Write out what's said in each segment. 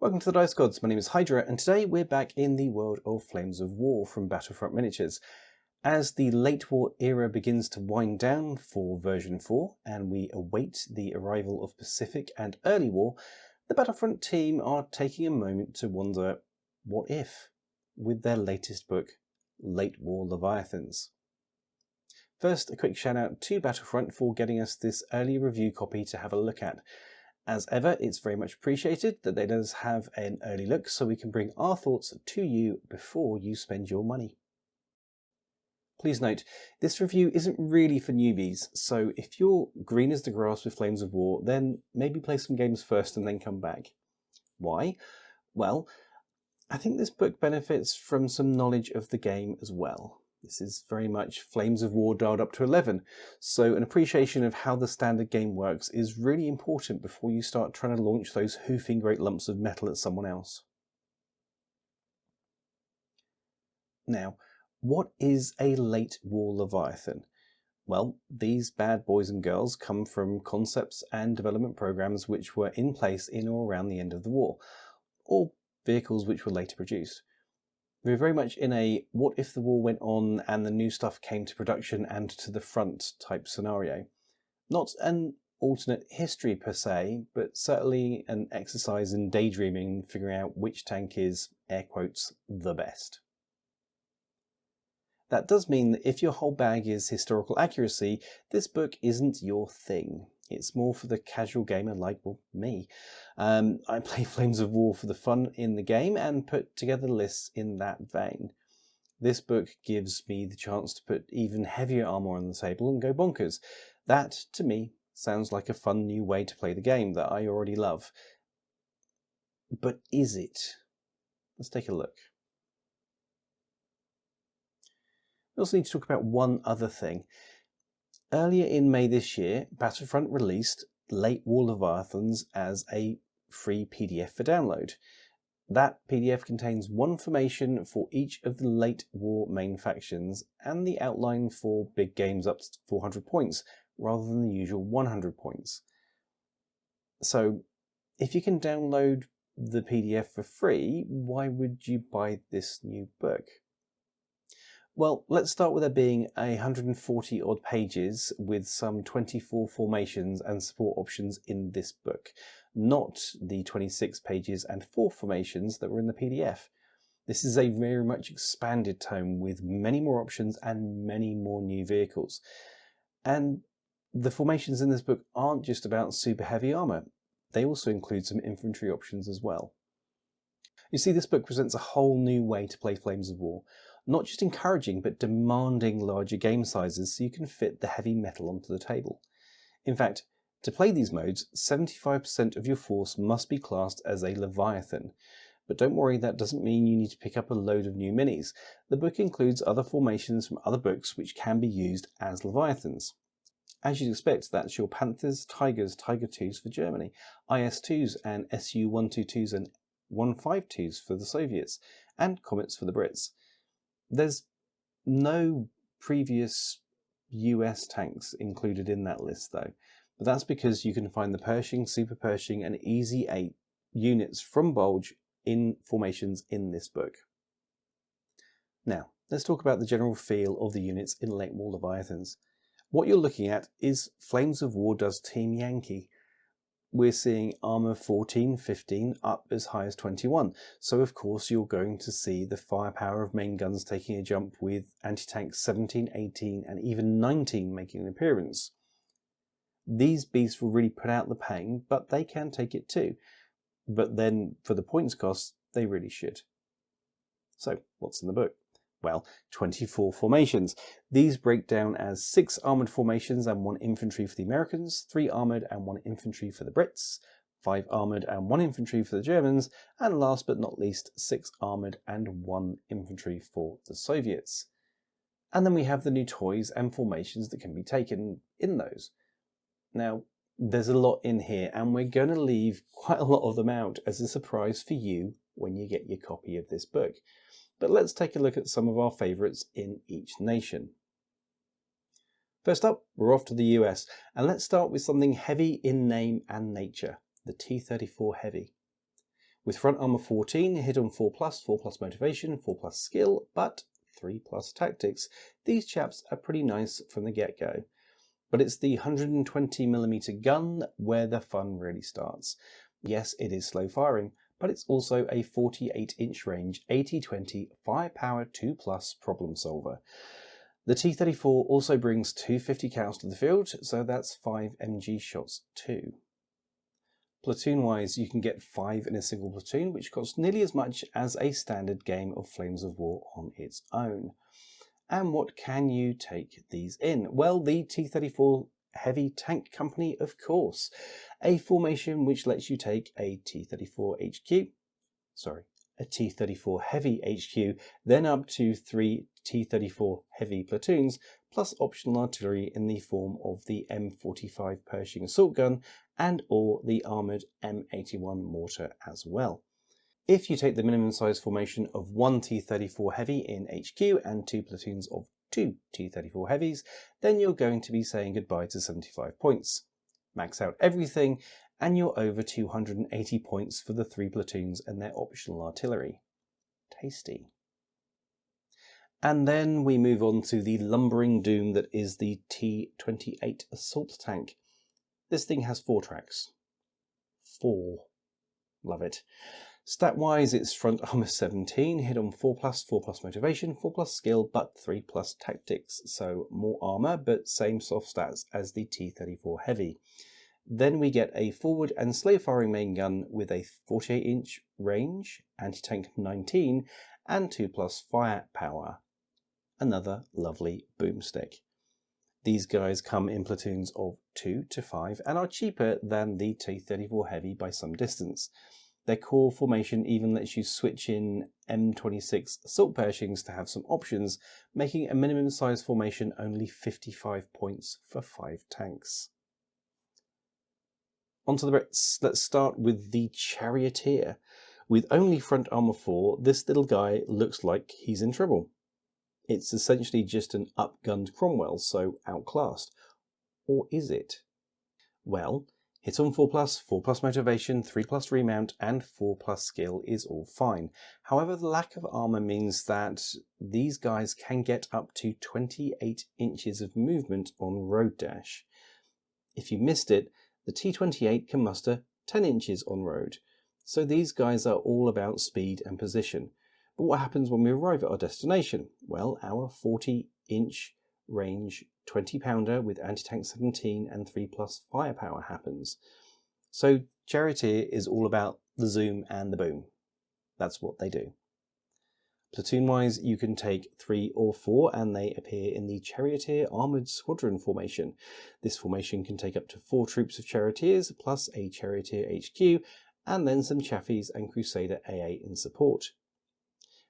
Welcome to the Dice Gods, my name is Hydra, and today we're back in the world of Flames of War from Battlefront Miniatures. As the late war era begins to wind down for version 4, and we await the arrival of Pacific and Early War, the Battlefront team are taking a moment to wonder, what if, with their latest book, Late War Leviathans. First, a quick shout out to Battlefront for getting us this early review copy to have a look at. As ever, it's very much appreciated that they let us have an early look so we can bring our thoughts to you before you spend your money. Please note, this review isn't really for newbies, so if you're green as the grass with Flames of War, then maybe play some games first and then come back. Why? Well, I think this book benefits from some knowledge of the game as well. This is very much Flames of War dialed up to 11, so an appreciation of how the standard game works is really important before you start trying to launch those hoofing great lumps of metal at someone else. Now, what is a late war Leviathan? Well, these bad boys and girls come from concepts and development programs which were in place in or around the end of the war, or vehicles which were later produced. We're very much in a what if the war went on and the new stuff came to production and to the front type scenario. Not an alternate history per se, but certainly an exercise in daydreaming, figuring out which tank is, air quotes, the best. That does mean that if your whole bag is historical accuracy, this book isn't your thing. It's more for the casual gamer like, well, me. I play Flames of War for the fun in the game and put together lists in that vein. This book gives me the chance to put even heavier armor on the table and go bonkers. That, to me, sounds like a fun new way to play the game that I already love. But is it? Let's take a look. We also need to talk about one other thing. Earlier in May this year, Battlefront released Late War Leviathans as a free PDF for download. That PDF contains one formation for each of the late war main factions and the outline for big games up to 400 points, rather than the usual 100 points. So, if you can download the PDF for free, why would you buy this new book? Well, let's start with there being 140 odd pages with some 24 formations and support options in this book, not the 26 pages and 4 formations that were in the PDF. This is a very much expanded tome with many more options and many more new vehicles. And the formations in this book aren't just about super heavy armor, they also include some infantry options as well. You see, this book presents a whole new way to play Flames of War, not just encouraging but demanding larger game sizes so you can fit the heavy metal onto the table. In fact, to play these modes, 75% of your force must be classed as a Leviathan. But don't worry, that doesn't mean you need to pick up a load of new minis. The book includes other formations from other books which can be used as Leviathans. As you'd expect, that's your Panthers, Tigers, Tiger 2s for Germany, IS-2s and Su-122s and 152s for the Soviets, and Comets for the Brits. There's no previous US tanks included in that list though, but that's because you can find the Pershing, Super Pershing and Easy 8 units from Bulge in formations in this book. Now, let's talk about the general feel of the units in Late War Leviathans. What you're looking at is Flames of War does Team Yankee. We're seeing armor 14, 15, up as high as 21. So of course you're going to see the firepower of main guns taking a jump with anti-tanks 17, 18 and even 19 making an appearance. These beasts will really put out the pain, but they can take it too. But then for the points cost, they really should. So what's in the book? Well, 24 formations. These break down as 6 armoured formations and 1 infantry for the Americans, 3 armoured and 1 infantry for the Brits, 5 armoured and 1 infantry for the Germans, and last but not least, 6 armoured and 1 infantry for the Soviets. And then we have the new toys and formations that can be taken in those. Now, there's a lot in here, and we're going to leave quite a lot of them out as a surprise for you when you get your copy of this book. But let's take a look at some of our favourites in each nation. First up, we're off to the US, and let's start with something heavy in name and nature, the T-34 Heavy. With front armor 14, hit on 4+, 4+ motivation, 4+ skill, but 3+ tactics. These chaps are pretty nice from the get-go. But it's the 120mm gun where the fun really starts. Yes, it is slow firing, but it's also a 48-inch range, 80-20, firepower 2+ problem solver. The T-34 also brings 250 cals to the field, so that's 5 MG shots too. Platoon-wise, you can get 5 in a single platoon, which costs nearly as much as a standard game of Flames of War on its own. And what can you take these in? Well, the T-34 Heavy Tank Company, of course. A formation which lets you take a T-34 Heavy HQ, then up to 3 T-34 Heavy platoons, plus optional artillery in the form of the M45 Pershing assault gun and or the armoured M81 mortar as well. If you take the minimum size formation of 1 T-34 Heavy in HQ and 2 platoons of 2 T-34 Heavies, then you're going to be saying goodbye to 75 points. Max out everything and you're over 280 points for the 3 platoons and their optional artillery. Tasty. And then we move on to the lumbering doom that is the T-28 assault tank. This thing has 4 tracks. 4. Love it. Stat-wise, it's front armor 17, hit on 4+, 4+ motivation, 4+ skill, but 3+ tactics. So more armor, but same soft stats as the T-34 Heavy. Then we get a forward and slow firing main gun with a 48-inch range, anti-tank 19, and 2+ firepower. Another lovely boomstick. These guys come in platoons of 2 to 5 and are cheaper than the T-34 Heavy by some distance. Their core formation even lets you switch in M26 assault Pershings to have some options, making a minimum size formation only 55 points for 5 tanks. On to the Brits. Let's start with the Charioteer. With only front armor 4, this little guy looks like he's in trouble. It's essentially just an upgunned Cromwell, so outclassed. Or is it? Well, hit on 4+, 4+ motivation, 3+ remount, and 4+ skill is all fine. However, the lack of armor means that these guys can get up to 28 inches of movement on road dash. If you missed it, the T-28 can muster 10 inches on road. So these guys are all about speed and position. But what happens when we arrive at our destination? Well, our 40-inch range 20-pounder with anti-tank 17 and 3+ firepower happens. So Charioteer is all about the zoom and the boom. That's what they do. Platoon-wise, you can take 3 or 4 and they appear in the Charioteer Armoured Squadron formation. This formation can take up to 4 troops of Charioteers plus a Charioteer HQ and then some Chaffies and Crusader AA in support.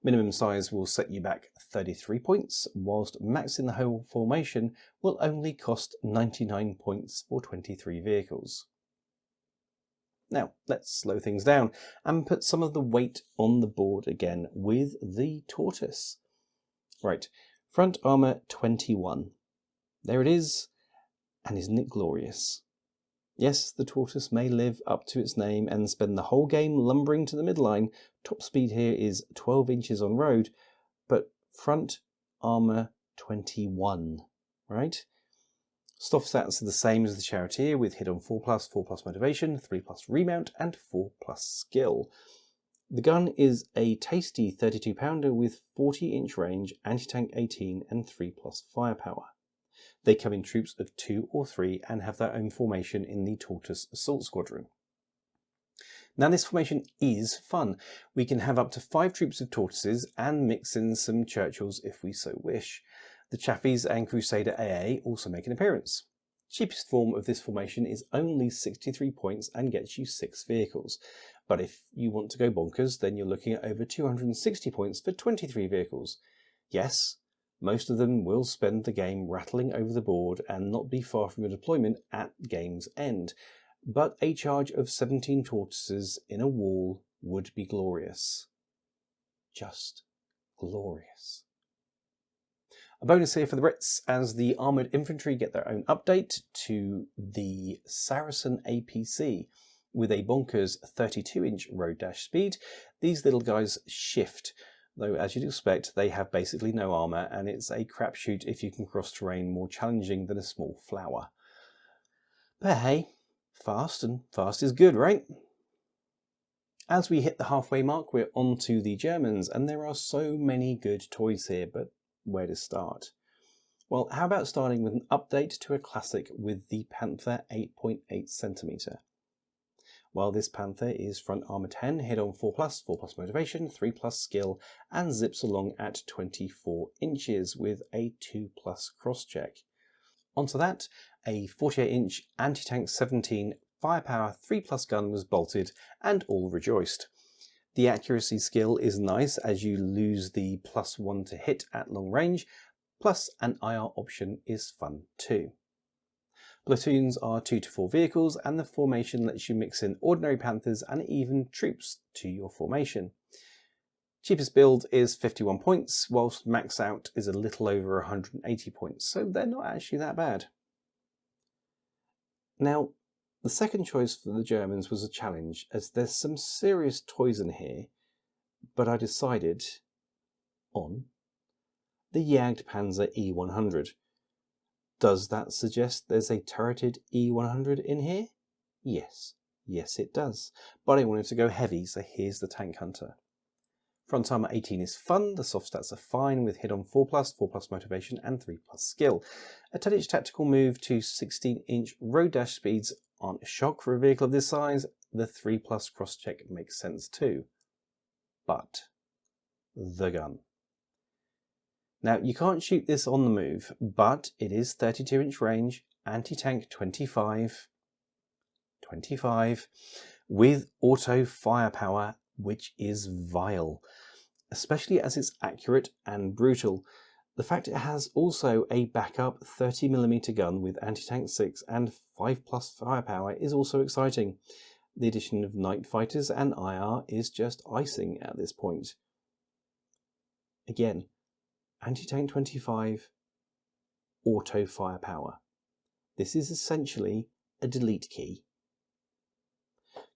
Minimum size will set you back 33 points, whilst maxing the whole formation will only cost 99 points for 23 vehicles. Now, let's slow things down and put some of the weight on the board again with the Tortoise. Right, front armour 21. There it is, and isn't it glorious? Yes, the Tortoise may live up to its name and spend the whole game lumbering to the midline. Top speed here is 12 inches on road, but front armour 21, right? Soft stats are the same as the Charioteer with hit on 4+, 4+ motivation, 3+ remount, and 4+ skill. The gun is a tasty 32-pounder with 40-inch range, anti-tank 18, and 3+ firepower. They come in troops of 2 or 3 and have their own formation in the Tortoise Assault Squadron. Now this formation is fun. We can have up to 5 troops of Tortoises and mix in some Churchills if we so wish. The Chaffies and Crusader AA also make an appearance. Cheapest form of this formation is only 63 points and gets you 6 vehicles. But if you want to go bonkers, then you're looking at over 260 points for 23 vehicles. Yes, most of them will spend the game rattling over the board and not be far from your deployment at game's end. But a charge of 17 Tortoises in a wall would be glorious. Just glorious. A bonus here for the Brits as the Armoured Infantry get their own update to the Saracen APC. With a bonkers 32-inch road dash speed, these little guys shift, though as you'd expect they have basically no armour and it's a crapshoot if you can cross terrain more challenging than a small flower. But hey, fast, and fast is good, right? As we hit the halfway mark, we're on to the Germans, and there are so many good toys here, but where to start? Well, how about starting with an update to a classic with the Panther 8.8cm. Well, this Panther is front armor 10, hit on 4+, 4+ motivation, 3+ skill, and zips along at 24 inches with a 2+ cross check. Onto that, a 48-inch anti-tank 17 firepower 3+ gun was bolted, and all rejoiced. The accuracy skill is nice as you lose the +1 to hit at long range, plus an IR option is fun too. Platoons are 2 to 4 vehicles, and the formation lets you mix in ordinary Panthers and even troops to your formation. Cheapest build is 51 points, whilst max out is a little over 180 points, so they're not actually that bad. Now, the second choice for the Germans was a challenge, as there's some serious toys in here, but I decided on the Jagdpanzer E100. Does that suggest there's a turreted E100 in here? Yes, it does, but I wanted to go heavy, so here's the Tank Hunter. Front armor 18 is fun, the soft stats are fine with hit on 4+, 4+ motivation and 3+ skill. A 10-inch tactical move to 16-inch road dash speeds aren't a shock for a vehicle of this size. The 3+ cross check makes sense too. But the gun. Now you can't shoot this on the move, but it is 32-inch range, anti-tank 25, with auto firepower, which is vile, especially as it's accurate and brutal. The fact it has also a backup 30mm gun with anti-tank 6 and 5+ firepower is also exciting. The addition of night fighters and IR is just icing at this point. Again, anti-tank 25, auto firepower. This is essentially a delete key.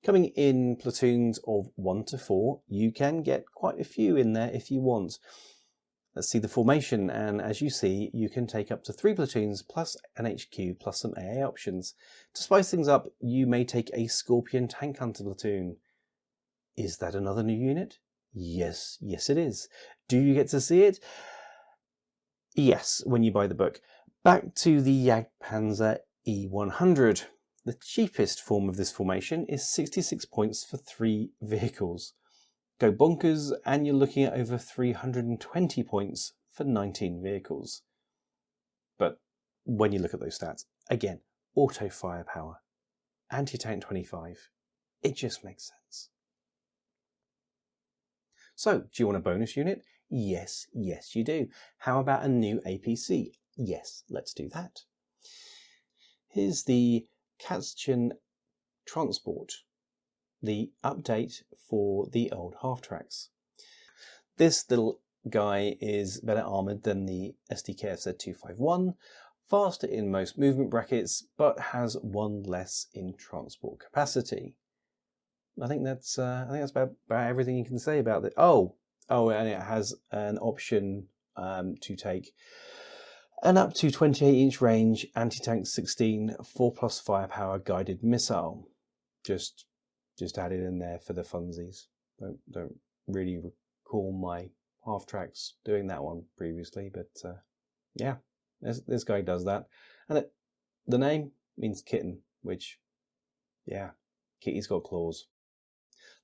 Coming in platoons of 1 to 4, you can get quite a few in there if you want. Let's see the formation, and as you see, you can take up to 3 platoons plus an HQ plus some AA options. To spice things up, you may take a Scorpion Tank Hunter platoon. Is that another new unit? Yes it is. Do you get to see it? Yes, when you buy the book. Back to the Jagdpanzer E100. The cheapest form of this formation is 66 points for 3 vehicles. Go bonkers and you're looking at over 320 points for 19 vehicles. But when you look at those stats, again, auto firepower, anti-tank 25, it just makes sense. So, do you want a bonus unit? Yes you do. How about a new APC? Yes, let's do that. Here's the Katzchen Transport, the update for the old half-tracks. This little guy is better armoured than the SDKFZ251, faster in most movement brackets, but has 1 less in transport capacity. I think that's about everything you can say about it. Oh, and it has an option to take an up to 28-inch range anti-tank 16 4+ firepower guided missile. Just added in there for the funsies. Don't really recall my half-tracks doing that one previously, but yeah, this guy does that. And the name means kitten, which, yeah, kitty's got claws.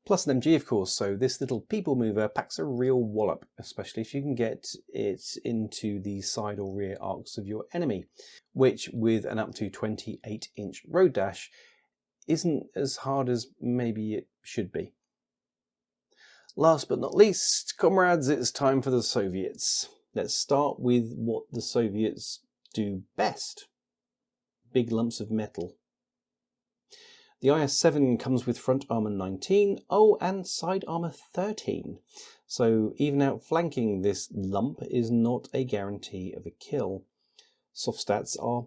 Plus an MG, of course, so this little people mover packs a real wallop, especially if you can get it into the side or rear arcs of your enemy, which with an up to 28-inch road dash isn't as hard as maybe it should be. Last but not least, comrades, it's time for the Soviets. Let's start with what the Soviets do best. Big lumps of metal. The IS-7 comes with front armor 19, and side armor 13. So even outflanking this lump is not a guarantee of a kill. Soft stats are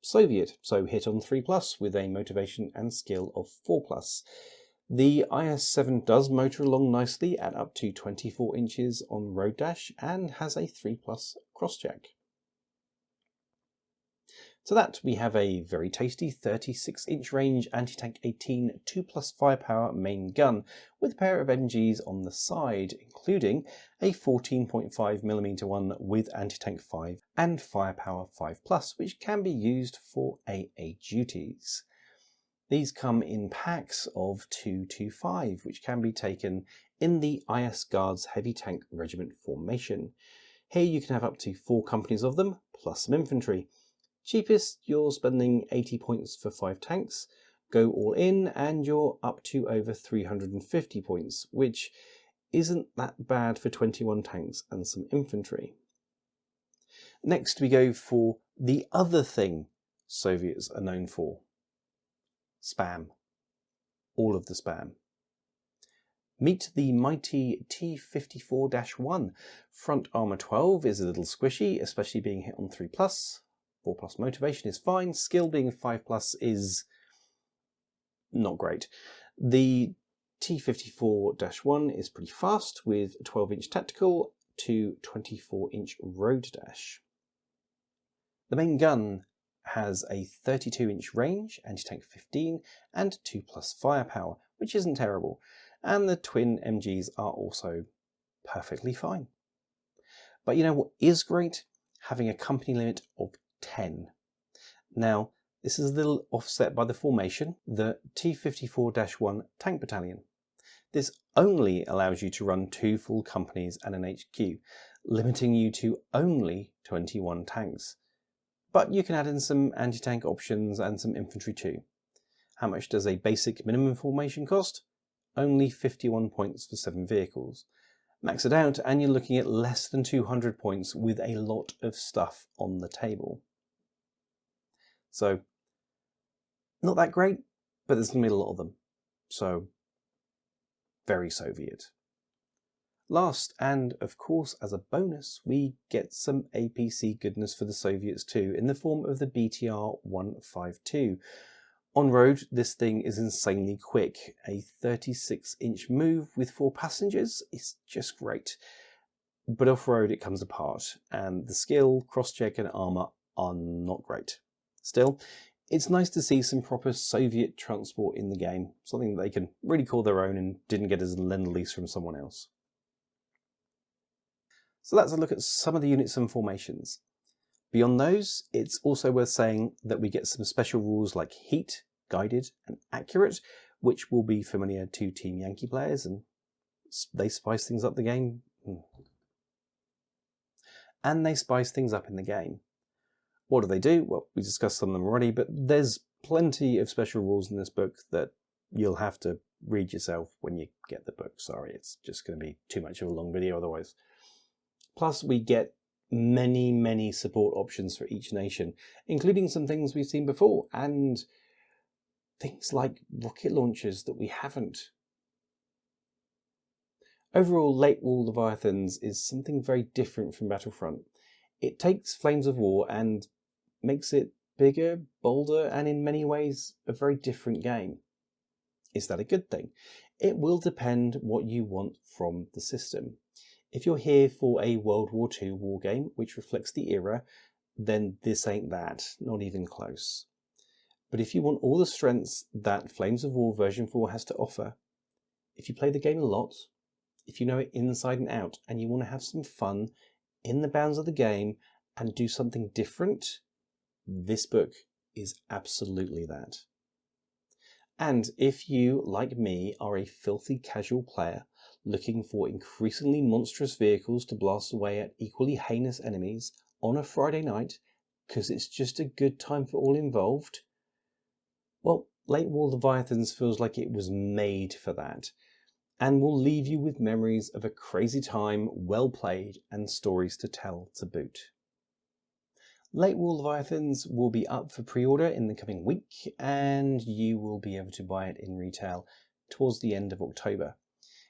Soviet, so hit on 3+, with a motivation and skill of 4+. The IS-7 does motor along nicely at up to 24 inches on road dash and has a 3+ crossjack. So that we have a very tasty 36-inch range anti-tank 18 2+ firepower main gun with a pair of MGs on the side, including a 14.5mm one with anti-tank 5 and firepower 5+, which can be used for AA duties. These come in packs of 2 to 5, which can be taken in the IS Guards Heavy Tank Regiment formation. Here you can have up to 4 companies of them, plus some infantry. Cheapest, you're spending 80 points for 5 tanks. Go all in and you're up to over 350 points, which isn't that bad for 21 tanks and some infantry. Next we go for the other thing Soviets are known for. Spam. All of the spam. Meet the mighty T-54-1. Front armor 12 is a little squishy, especially being hit on 3+. 4+ motivation is fine. Skill being 5+ is not great. The T-54-1 is pretty fast with 12-inch tactical to 24-inch road dash. The main gun has a 32-inch range, anti-tank 15, and 2+ firepower, which isn't terrible. And the twin MGs are also perfectly fine. But you know what is great? Having a company limit of 10. Now, this is a little offset by the formation, the T-54-1 Tank Battalion. This only allows you to run 2 full companies and an HQ, limiting you to only 21 tanks. But you can add in some anti-tank options and some infantry too. How much does a basic minimum formation cost? Only 51 points for 7 vehicles. Max it out and you're looking at less than 200 points with a lot of stuff on the table. So, not that great, but there's going to be a lot of them. So, very Soviet. Last, and of course as a bonus, we get some APC goodness for the Soviets too, in the form of the BTR-152. On road, this thing is insanely quick. A 36-inch move with 4 passengers is just great. But off-road it comes apart, and the skill, cross-check and armour are not great. Still, it's nice to see some proper Soviet transport in the game, something that they can really call their own and didn't get as lend-lease from someone else. So that's a look at some of the units and formations. Beyond those, it's also worth saying that we get some special rules like Heat, Guided and Accurate, which will be familiar to Team Yankee players, and they spice things up the game. And they spice things up in the game. What do they do? Well, we discussed some of them already, but there's plenty of special rules in this book that you'll have to read yourself when you get the book. Sorry, it's just going to be too much of a long video otherwise. Plus, we get many support options for each nation, including some things we've seen before, and things like rocket launchers that we haven't. Overall, Late War Leviathans is something very different from Battlefront. It takes Flames of War and makes it bigger, bolder, and in many ways a very different game. Is that a good thing? It will depend what you want from the system. If you're here for a World War II war game which reflects the era, then this ain't that, not even close. But if you want all the strengths that Flames of War version 4 has to offer, if you play the game a lot, if you know it inside and out, and you want to have some fun in the bounds of the game and do something different, this book is absolutely that. And if you, like me, are a filthy casual player looking for increasingly monstrous vehicles to blast away at equally heinous enemies on a Friday night, because it's just a good time for all involved, well, Late War Leviathans feels like it was made for that, and will leave you with memories of a crazy time, well played, and stories to tell to boot. Late War Leviathans will be up for pre-order in the coming week, and you will be able to buy it in retail towards the end of October.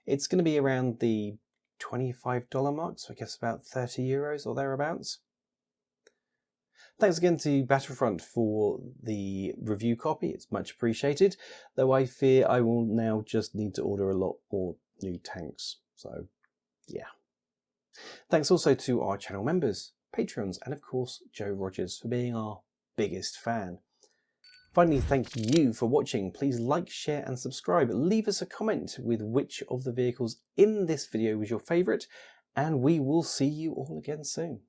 It's going to be around the $25 mark, so I guess about €30 or thereabouts. Thanks again to Battlefront for the review copy, it's much appreciated, though I fear I will now just need to order a lot more new tanks, so yeah. Thanks also to our channel members, Patreons, and of course Joe Rogers for being our biggest fan. Finally, thank you for watching. Please like, share and subscribe. Leave us a comment with which of the vehicles in this video was your favourite, and we will see you all again soon.